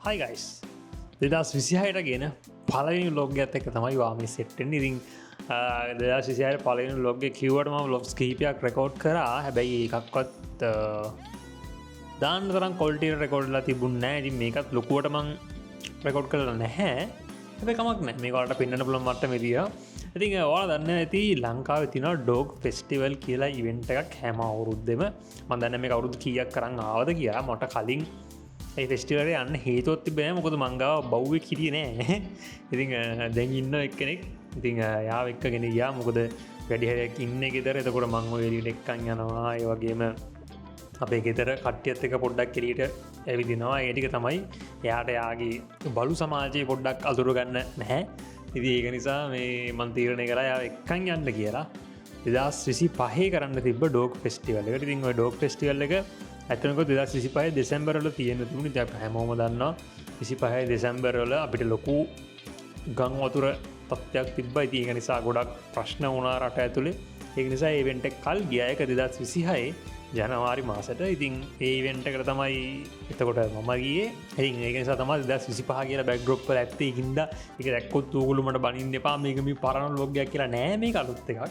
හයි guys 2026ට ගෙන පලවිනි ලොග්ගත් එක තමයි වාම සෙට්ටෙන් ඉරින් 2026 පලවිනි ලොග්ගේ කිව්වටම ලොග්ස් කහිපයක් රෙකෝඩ් කරා හැබැයි එකක්වත් දාන්න තරම් කොල්ටීර රෙකෝඩ්ලා තිබුන්නෑ ඉතින් මේකත් ලොකුවටමං රෙකෝඩ් කරලා නැහැ හැබැකමක් නෑ මේකට පින්නට පුළන් මට මෙදිය ඉතින් ඕල දන්න ඇති ලංකාව තින ඩෝග් ෆෙස්ටිවල් කියලා ඉවෙන්ට එකක් හැම අවුරුද්දෙම මදන්න මේ කවුරුදු කියක් කරන්න ආවද කියා මොට කලින් ඒ ෆෙස්ටිවල යන්න හේතුවත්ති බෑ මොකද මංගාව බව්ව කිරිය නෑ ඉතිං දැන් ඉන්න එක්කෙනෙක් ඉතිං යාව එක්ක ගෙන යා මොකද වැඩිහරයක් ඉන්න ගෙතර එතකොට මංව වෙලිට එක්කන් යනවා ඒ වගේම අපේ ගෙතර කට්ටියත් එක පොඩ්ඩක් කෙරීට ඇවිදිනවා ඒටික තමයි එයාට යාගේ බලු සමාජයේ පොඩ්ඩක් අතුරගන්න නැහැ ඉදි ඒක නිසා මේ මන්තීරණය කරා යා එක්කන් යන්න කියලා 2025 කරන්න තිබ ඩෝක් ෆෙස්ටිවල් එකට ඉතින් ඔය ඩෝක් ෆෙස්ටිවල් එක ඇතනක 2025 දෙසැම්බරල තියෙන තුුණනි ද හැමෝම දන්නවා 25 දෙසැම්බරල අපිට ලොකු ගං වතුර තත්ත්වයක් තිබ්බ ඉති ඒක නිසා ගොඩක් ප්‍රශ්න වුණා රට ඇතුළේ ඒක නිසා ඒවෙන්ට කල් ගියයක 2026 ජනවාරි මාසට ඉතින් ඒවෙන්ට කර තමයි එතකොට මමගේ ඇයි ඒක නිසා තම 2025 කියලා බැක්ග්‍රොප්පල ඇත්තේ හින්ද එක දැක්කොත් තූගුළුමට බනින්න එපා මේකම පරණ ලොග්ගයක් කියලා නෑ මේ කලුත් එකක්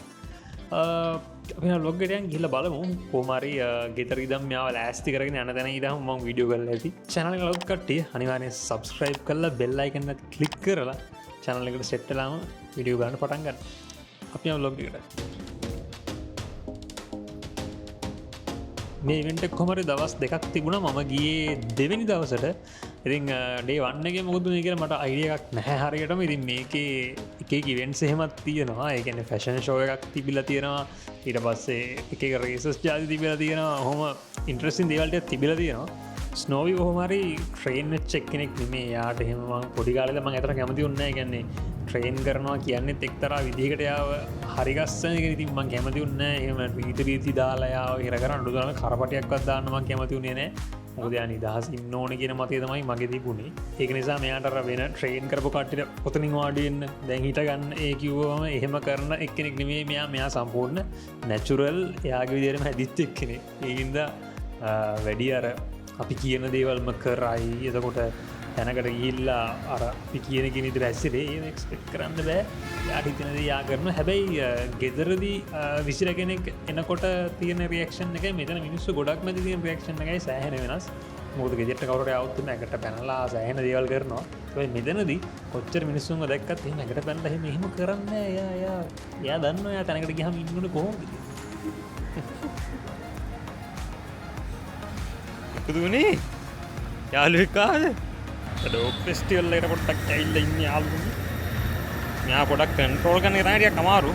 අප ලොග්ගටයන් ගිල්ල බලමු කෝමරි ගෙතරිදම් යාව ලෑස්ති කරගෙන යන තැන ඉදම් මං විඩියෝ කල ඇති චැනල ලොක්කටේ අනිවාරය සබස්ක්‍රයිබ් කරලා බෙල්ලයි කන්න කලික් කරලා චැනල එකට සෙට්ටලාම විඩියෝ ගන්න පටන්ගන්න අපි ලොග්ගකට මේ වෙන්ට කොමරි දවස් දෙකක් තිබුණ මම ගියේ දෙවැනි දවසට ඉතින් ඩේ වන්නගේ මුොදු කියල මට අයිඩියක් නැහැ හරියටම ඉතින් මේකේ එක ඉවෙන්ස් එහෙමත් තියෙනවා ඒකන ෆැෂන් ෂෝය එකක් තිබිල තියෙනවා ඊට පස්සේ එක රේසස් ජාති තිබිල තියෙනවා හොම ඉන්ට්‍රසින් දේවල්ට තිබිල තියෙනවා ස්නෝවි හොමරි ට්‍රේන් චෙක් කෙනෙක් නෙමේ යාට එහෙම පොඩිකාලද ම ඇතර කැමති උන්න ගැන්නේ ට්‍රේන් කරනවා කියන්නේ එක්තරා විදිහකට යාව හරිගස්සන ඉතින් මං කැමති උන්න එහම රීත රීති දාලායාව හිරකර අඩුදන කරපටයක්වත් දාන්නම කැමති උනේ නෑ මොකද නිදහස් ඉන්න ඕන කියන මතය තමයි මගේ තිබුණේ ඒක නිසා මෙයාටර වෙන ට්‍රේන් කරපු කට්ටිට ඔතනින් වාඩියෙන් දැන් හිට ගන්න ඒ කිව්වම එහෙම කරන එක්කෙනෙක් නෙමේ මෙයා සම්පූර්ණ නැචුරල් එයාගේ විදිරම හැදිච්ච එක්කෙනෙ ඒහින්ද වැඩි අර අපි කියන දේවල්ම කරයි එතකොට තැනකට ගිල්ලා අර අපි කියන කෙනෙට රැස්සිරේ එක්ස්පෙක්් කරන්න බෑ යාහිතනද යා කරන හැබැයි ගෙදරදී විසිර කෙනෙක් එනකොට තියන රියක්ෂන් එක මෙතන මිනිස්සු ගොඩක් මැති තියන රියක්ෂණ එකයි සෑහෙන වෙනස් මුද ගෙට කවරට අවත්තුන එකට පැනලා සෑහන දේවල් කරනවා මෙතනදී කොච්චර මිනිස්සුන් දැක්කත් එකට පැනල හෙම එහෙම කරන්න යා දන්න යා තැනකට ගහම ඉන්නට කොහොමද එකදුනේ යාලුකාද ඩෝක් ෆෙස්ටිවල් එකට පොඩ්ඩක් ඇවිල්ලා ඉන්නේ යාළුවෝ. මෙයා පොඩක් කන්ට්‍රෝල් කරන එක තමයි ටිකක් අමාරු.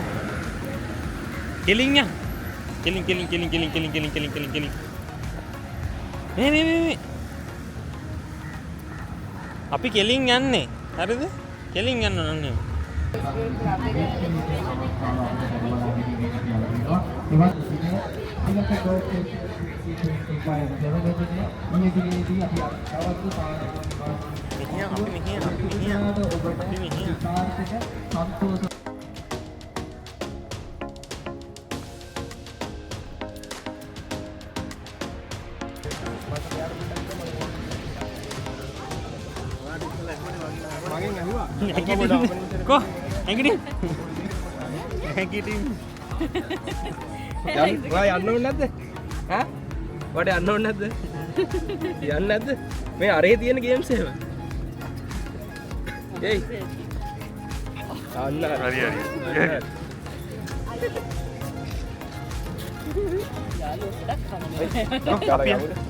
කෙලින් යා. කෙලින්. මේ. අපි කෙලින් යන්නේ. හරිද? කෙලින් යන්න ඕනේ. Kok? Hankitin. Wah, යන්න ඕනේ නැද්ද? ඈ? වට යන්න ඕනේ නැද්ද? යන්න නැද්ද? මේ අරේ තියෙන ගේම්ස් එහෙම. ඒයි. අන්න හරි.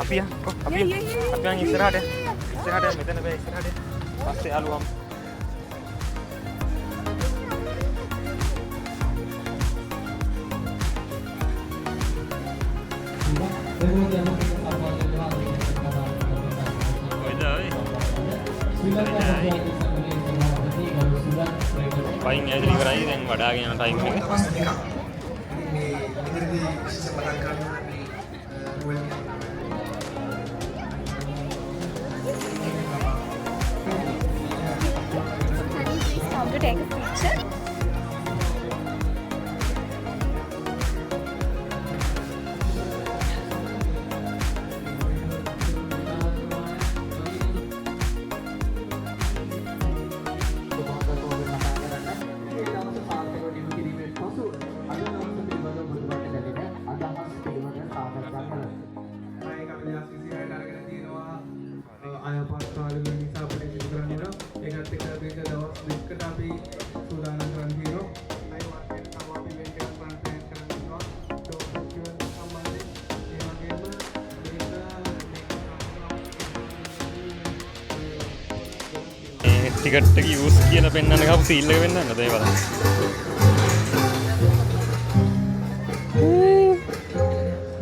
අපි ඉස්සරහට මෙතන බෑ ඉස්සරහට. පස්සේ යාළුවම් පයින් ඇදිලි කරයි දැන් වඩාගෙන යන ටයිම් එක. Come to take a picture. කාලෙකින් නිසා අපිට සිදු කරන්න වෙනවා. ඒකත් එක්ක මේක දවස් දෙකකට අපි සූදානම් කරන් තියෙනවා. අය වාක්‍යයට තව අපි ඉවෙන්ට් එකක් ප්ලෑන් කරන්න වෙනවා. ඩෝක් ෆෙස්ටිවල් සම්බන්ධයෙන් ඒ වගේම මේ ටිකට් එක යූස් කියලා පෙන්වන්න ගහපු සීල් එක පෙන්වන්නද ඒ බලන්න.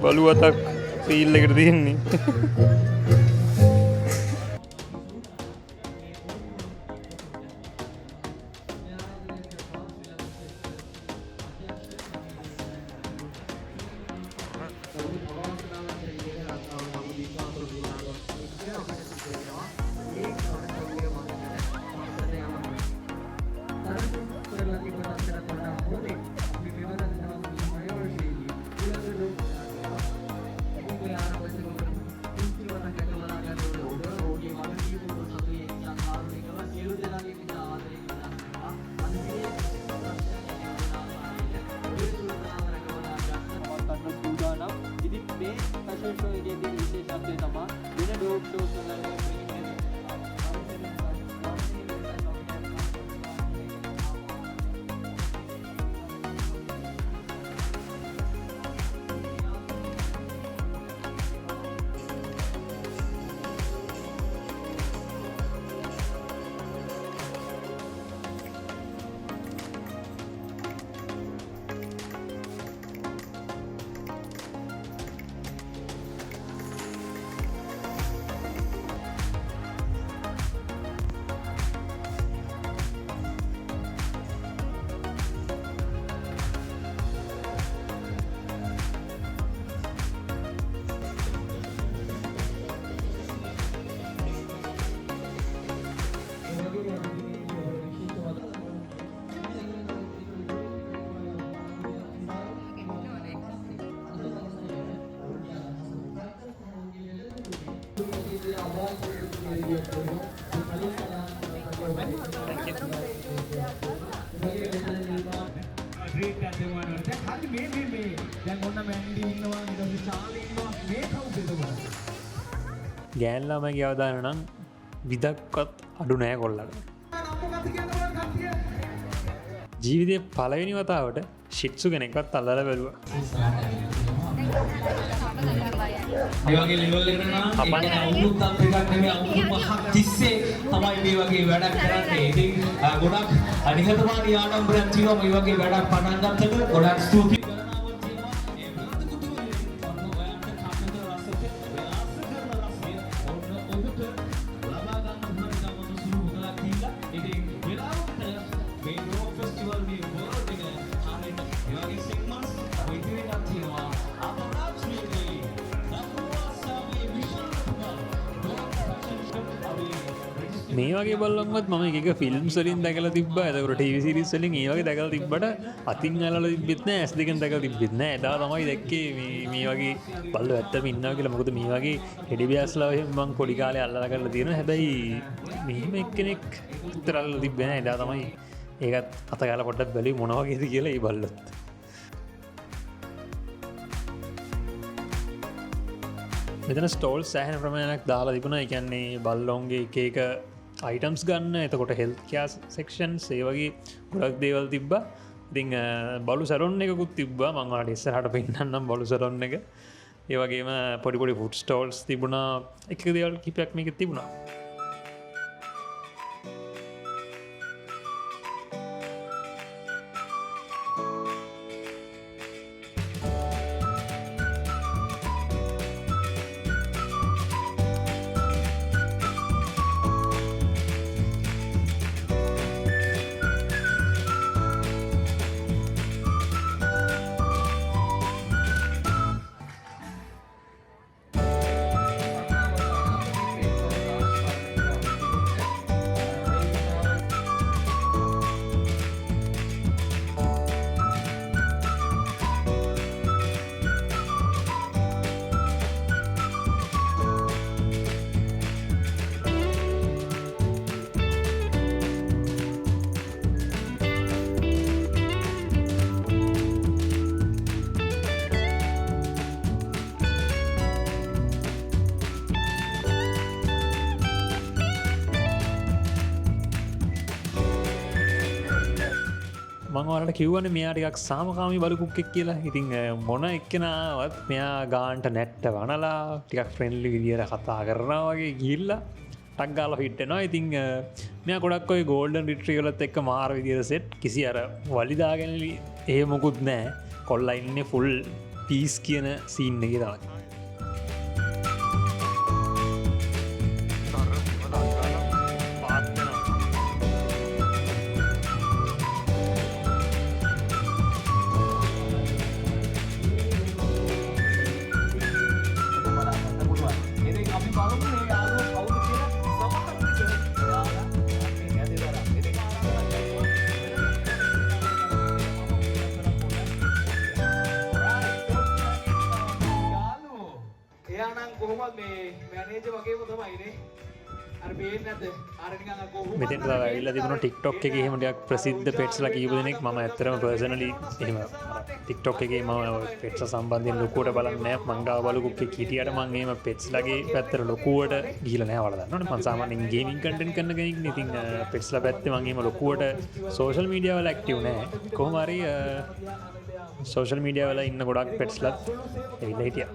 බලුවතක් සීල් එකට තියෙන්නේ. ගෑන්ලාමගේ අවදාන නම් විදක්වත් අඩු නෑ කොල්ලට. ජීවිතය පලවෙනි වතාවට ශිට්සු කෙනෙක්වත් අල්ලල බැලුව. ඒවගේ ලෙවල් එකට නම් අවුරුද්දක් දෙකක් නෙමෙයි අවුරුදු 5ක් තිස්සේ තමයි මේ වගේ වැඩක් කරන්නේ. ඉතින් ගොඩක් නිහතමානී ආඩම්බරයක් තියෙනවා මේ වගේ වැඩක් පටන් ගන්නකොට. ගොඩක් ස්තුතියි. මේ වගේ බලන්නත් මම එක ෆිල්ම් සලින් දැකලා තිබ්බා. එතකොට ටීවී සීරීස් වලින් ඒ වගේ දැකලා තිබ්බට අතින් අල්ලලා තිබ්බෙත් නෑ, ඇස් දෙකෙන් දැකලා තිබ්බෙත් නෑ. එදා තමයි දැක්කේ මේ වගේ බල්ලෝ ඇත්තම ඉන්නවා කියලා. මොකද මේ වගේ ටෙඩි බියර්ස්ලා මම පොඩි කාලේ අල්ලලා කරලා තියෙනවා. හැබැයි මෙහෙම එක්කෙනෙක් විතර අල්ලලා තිබ්බේ නෑ. එදා තමයි ඒකත් අත ගාලා පොඩ්ඩක් බැලුවේ මොන වගේද කියලා ඒ බල්ලොත්. මෙතන ස්ටෝල් සෑහෙන ප්‍රමාණයක් දාලා තිබුණා. ඒ කියන්නේ බල්ලොන්ගේ එක අයිටම්ස් ගන්න. එතකොට හෙල්ත් කෙයාර් සෙක්ෂන්ස් ඒ වගේ ගොඩක් දේවල් තිබ්බා. ඉතින් බලු සැලොන් එකකුත් තිබ්බා. මම ඔයාලට ඉස්සරහට පෙන්නන්නම් බලු සැලොන් එක. ඒ වගේම පොඩි පොඩි ෆුඩ් ස්ටෝල්ස් තිබුණා. එක දේවල් කිහිපයක් මේකේ තිබුණා. මංවලට කිව්වන මෙයාටිකක් සාමකාමි බලකුක්ෙක් කියලා ඉතිං මොන එක්කෙනාවත් මෙයා ගාන්ට නැට්ට වනලා ටිකක් ෆ්‍රෙන්ඩ්ලි විදිර කතා කරනා වගේ ගිල්ලා ටක්ගාල හිට්ටනවා ඉතිං මෙයා ගොඩක් ඔයි ගෝල්ඩන් රිට්‍රියලත් එක්ක මාර විදිර සෙට් කිසි අර වලිදාගැනලි ඒ මොකුත් නෑ කොල්ල ඉන්න ෆුල් පීස් කියන සීන්න එක තමයි මෙතෙන් ල තිබන ටික්ටොක් එක හෙමටක් ප්‍රසිද්ධ පෙට්ස්ල කීපදනෙක් ම ඇතරම පර්සනලි එම ටික්ටොක් එක ම පෙට්ස සම්බන්ධය ලොකුවට බලන්න මංගා බලකුක් කිටියට මංගේම පෙට්ස්ලගේ පැත්තර ලොකුවට ගීලනෑ වලදන්න පන්සාමනින් ගේමින් කටන් කන්නගෙක් ඉතින් පෙට්ස්ල පැත්ත මගේම ලොකුවට සෝෂල් මීඩියවල ඇක්ටව නෑ කොහමරි සෝෂල් මීඩියවල ඉන්න ගොඩක් පෙට්ස්ලත් එවිල්ල හිටිය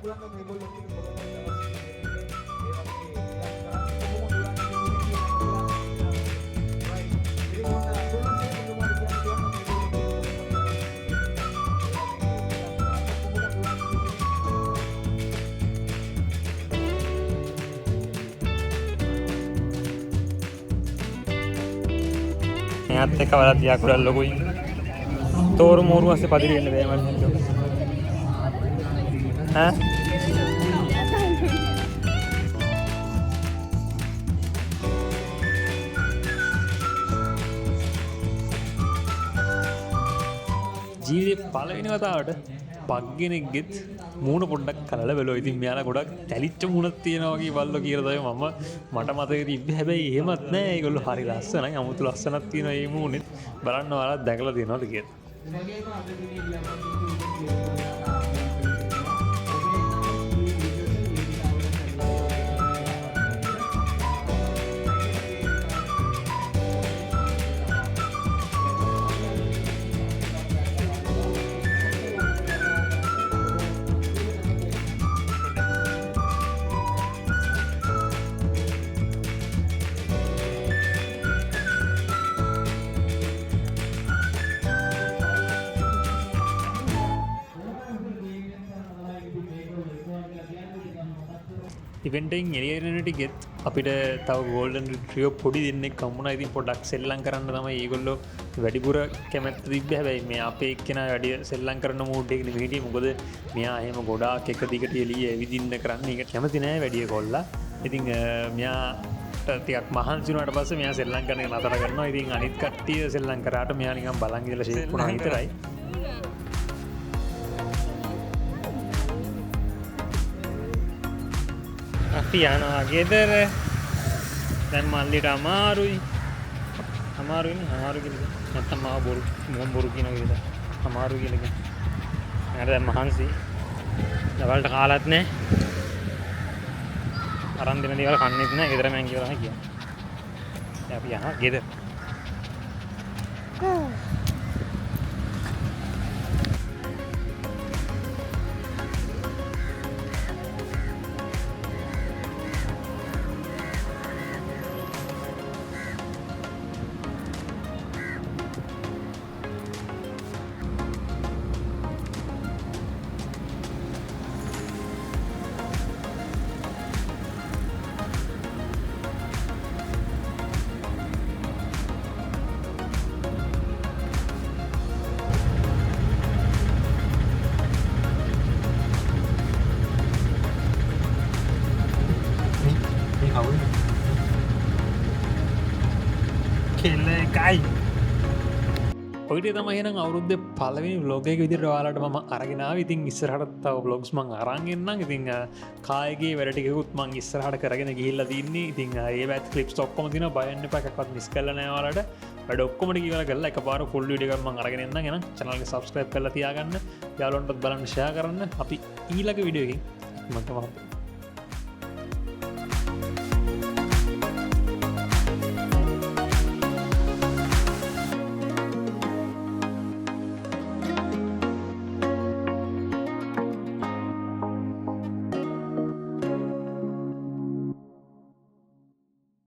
ඇත් එක වලත් යකුඩල් ලොකුයි තෝරු මෝරු අස්සේ පදිරෙන්න බෑමල් ජීවිතේ පළවෙනි වතාවට පක්ගෙනෙක්ගෙත් මූුණ පොඩ්ඩක් කලල වෙලෝ ඉතින් මෙයාල ගොඩක් තැලිච්ච මුණත් තියෙනවාගේ බල්ල කියරදය මම මට මතක තිබ හැබැයි ඒමත් නෑ ගොල්ල හරි ලස්සන අමුතු ලස්සනත් තියෙන ඒ මූුණෙත් බලන්න වාලත් දැකල තියෙනවාද කිය ඉවෙන්ටෙන් එලියනට ගෙත් අපිට තව ගෝල්ඩන් ට්‍රියෝ පොඩි දෙන්නෙ කමුණ ඉතින් පොඩක් සෙල්ලං කරන්න තම ඒගොල්ලො වැඩිපුර කැමැත් තිබ හැබයි මේ අපේ එක්කෙන වැඩිය සෙල්ලං කරන මූටෙක් හිටිය මොකද මෙයා එහෙම ගොඩාක් එක දිකට එලිය විදින්න කරන්න එක කැමතිනෑ වැඩිය කොල්ලා ඉතිං මෙයා ටියක් මහන්සිනට පස මෙයා සෙල්ලං කරන නතර කරන්න ඉතින් අනිත් කට්ටිය සෙල්ලං කරට මෙයා නිකම් බලංගල ශේපුණ හිතරයි අපි යනවා ගෙදර දැන් මල්ලිට අමාරුයි අමාරු කිය නැත්තම් මාව බොරු නිකම් බොරු කියන විදිහට අමාරු කියලා කියන. මට දැන් මහන්සි. දවල්ට කාලත් නැහැ. අරන් දෙන දේවල් කන්නෙත් නැහැ. ගෙදර මං කියලා කියන්නේ. අපි යනවා ගෙදර. කෙල්ලකයි ඔයිට තමහෙන අවුරුද්ධ පලවෙනි ලෝගයක විදිර වාලට ම අරගෙනාව ඉතින් ඉස්සරහටත්තාව බ්ලොග්ස් මං අරන්ගෙන්න්නම් ඉතිං කායගේ වැඩටිකුත් මං ඉස්සරහට කරගෙන ගිල්ල තින්නේ ඉතින් ඒ ඇත් කලිප් ඔක්කොම තින බයන්න පැකත් මිස් කලනෑවාලට වැඩ ඔක්කොමට කියල කල්ල එක පාර ෆුල් ඩිකම අරගෙනන්න ගෙන චනල්ගේ සබස්ක්‍රයිප් කල තියාගන්න යාලොන්ටත් බලන්න ෂයා කරන්න අපි ඊලක විඩියෝකින් මතමත්